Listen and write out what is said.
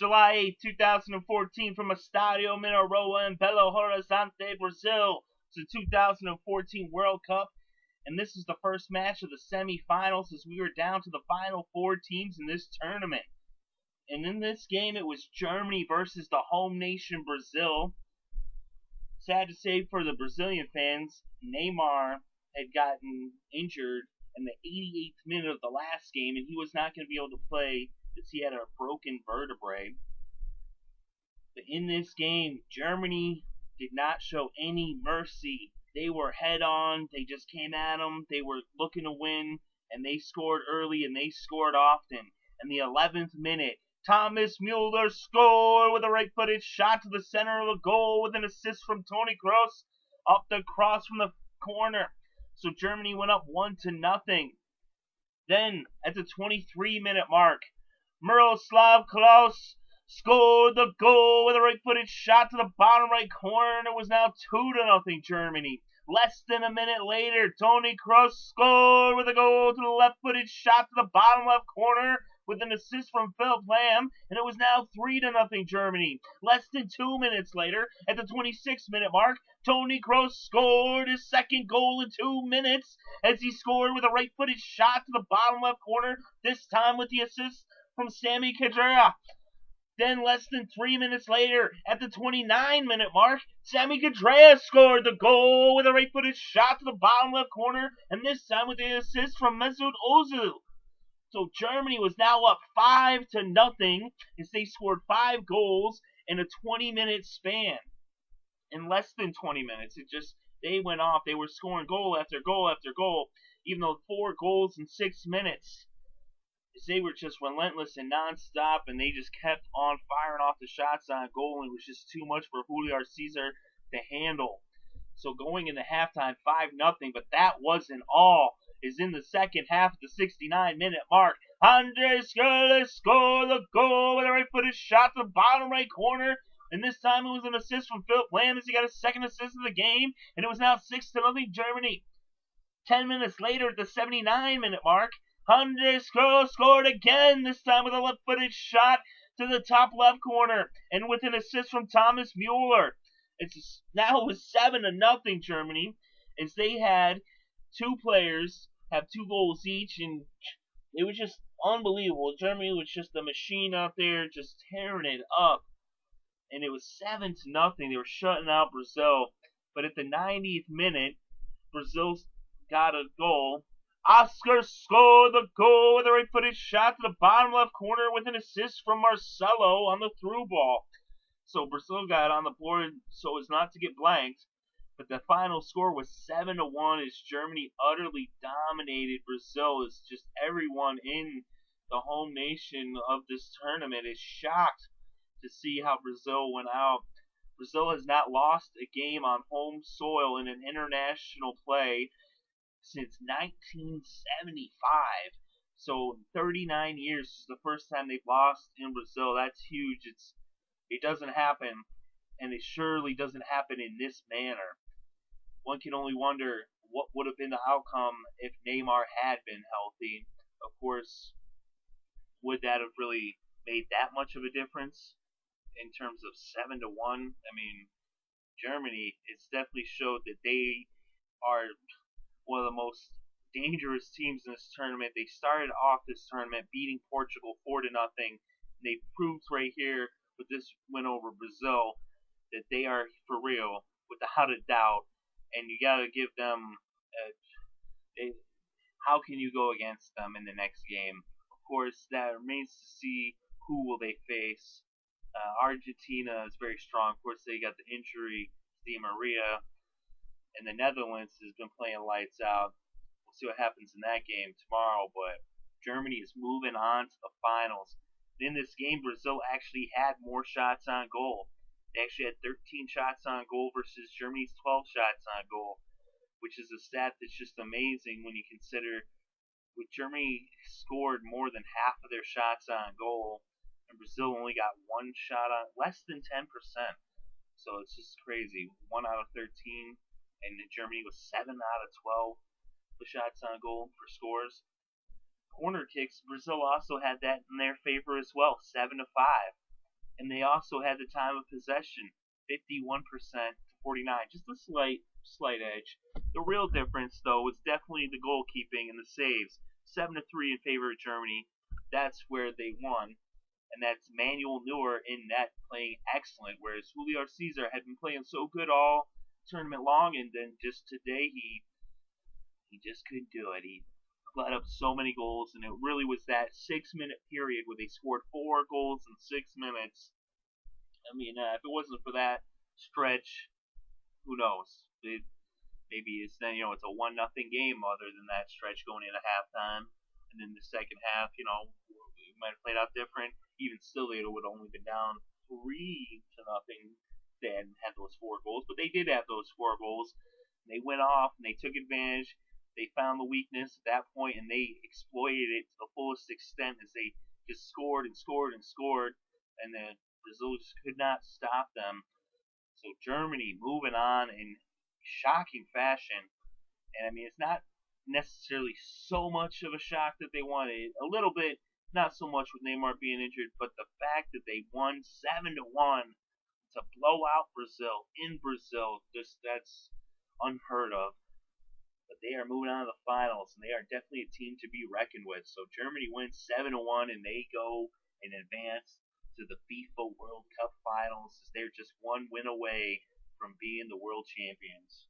July 8, 2014, from Estadio, Mineirão, and Belo, Horizonte, Brazil. It's the 2014 World Cup, and this is the first match of the semifinals as we are down to the final four teams in this tournament. And in this game, it was Germany versus the home nation, Brazil. Sad to say for the Brazilian fans, Neymar had gotten injured in the 88th minute of the last game, and he was not going to be able to play as he had a broken vertebrae. But in this game, Germany did not show any mercy. They were head on. They just came at them. They were looking to win, and they scored early, and they scored often. In the 11th minute, Thomas Müller scored with a right-footed shot to the center of the goal with an assist from Toni Kroos off the cross from the corner. So Germany went up 1-0. Then, at the 23-minute mark, Miroslav Klose scored the goal with a right-footed shot to the bottom right corner, and it was now 2-0 Germany. Less than a minute later, Toni Kroos scored with a goal to the left-footed shot to the bottom left corner with an assist from Phil Lam, and it was now 3-0 Germany. Less than 2 minutes later, at the 26th-minute mark, Toni Kroos scored his second goal in 2 minutes as he scored with a right-footed shot to the bottom left corner, this time with the assist from Sami Khedira. Then less than 3 minutes later, at the 29-minute mark, Sami Khedira scored the goal with a right-footed shot to the bottom left corner, and this time with the assist from Mesut Ozil. So Germany was now up 5-0 as they scored 5 goals in a 20-minute span. In less than 20 minutes, they went off. They were scoring goal after goal after goal, even though 4 goals in 6 minutes. They were just relentless and non-stop, and they just kept on firing off the shots on goal, and it was just too much for Julio Cesar to handle. So going into halftime, 5-0, but that wasn't all. Is in the second half of the 69-minute mark, André Schürrle scored the goal with a right-footed shot to the bottom right corner, and this time it was an assist from Phil Lam as he got his second assist of the game, and it was now 6-0 Germany. 10 minutes later, at the 79-minute mark, André Schürrle scored again, this time with a left-footed shot to the top left corner, and with an assist from Thomas Müller. Now it was 7-0 Germany, as they had 2 players have 2 goals each, and it was just unbelievable. Germany was just a machine out there, just tearing it up, and it was 7-0. They were shutting out Brazil, but at the 90th minute, Brazil got a goal. Oscar scored the goal with a right-footed shot to the bottom left corner with an assist from Marcelo on the through ball. So Brazil got on the board so as not to get blanked. But the final score was 7-1 as Germany utterly dominated Brazil. As just everyone in the home nation of this tournament is shocked to see how Brazil went out. Brazil has not lost a game on home soil in an international play since 1975. So 39 years is the first time they've lost in Brazil. That's huge. It doesn't happen, and it surely doesn't happen in this manner. One can only wonder what would have been the outcome if Neymar had been healthy. Of course, would that have really made that much of a difference in terms of 7-1? I mean, Germany, it's definitely showed that they are one of the most dangerous teams in this tournament. They started off this tournament beating Portugal 4-0. They proved right here with this win over Brazil that they are for real, without a doubt. And you gotta give them. How can you go against them in the next game? Of course, that remains to see who will they face. Argentina is very strong. Of course, they got the injury to Di Maria, and the Netherlands has been playing lights out. We'll see what happens in that game tomorrow. But Germany is moving on to the finals. In this game, Brazil actually had more shots on goal. They actually had 13 shots on goal versus Germany's 12 shots on goal, which is a stat that's just amazing when you consider with Germany scored more than half of their shots on goal, and Brazil only got 1 shot on, less than 10%. So it's just crazy. 1 out of 13, and Germany was 7 out of 12 with shots on goal for scores. Corner kicks, Brazil also had that in their favor as well, 7-5. and they also had the time of possession, 51% to 49, just a slight edge. The real difference, though, was definitely the goalkeeping and the saves. 7-3 in favor of Germany. That's where they won, and that's Manuel Neuer in net playing excellent, whereas Julio Cesar had been playing so good all tournament long, and then just today he just couldn't do it. He let up so many goals, and it really was that 6 minute period where they scored 4 goals in 6 minutes. I mean, if it wasn't for that stretch, who knows? Maybe it's then it's a 1-0 game other than that stretch going into halftime, and then the second half, we might have played out different. Even still, they would have only been down 3-0. They hadn't had those 4 goals, but they did have those 4 goals. They went off and they took advantage. They found the weakness at that point and they exploited it to the fullest extent as they just scored and scored and scored, and then Brazil just could not stop them. So Germany moving on in shocking fashion, and I mean it's not necessarily so much of a shock that they won it. A little bit, not so much with Neymar being injured, but the fact that they won 7-1 to blow out Brazil in Brazil, just that's unheard of. But they are moving on to the finals, and they are definitely a team to be reckoned with. So Germany wins 7-1, and they go and advance to the FIFA World Cup finals. They're just one win away from being the world champions.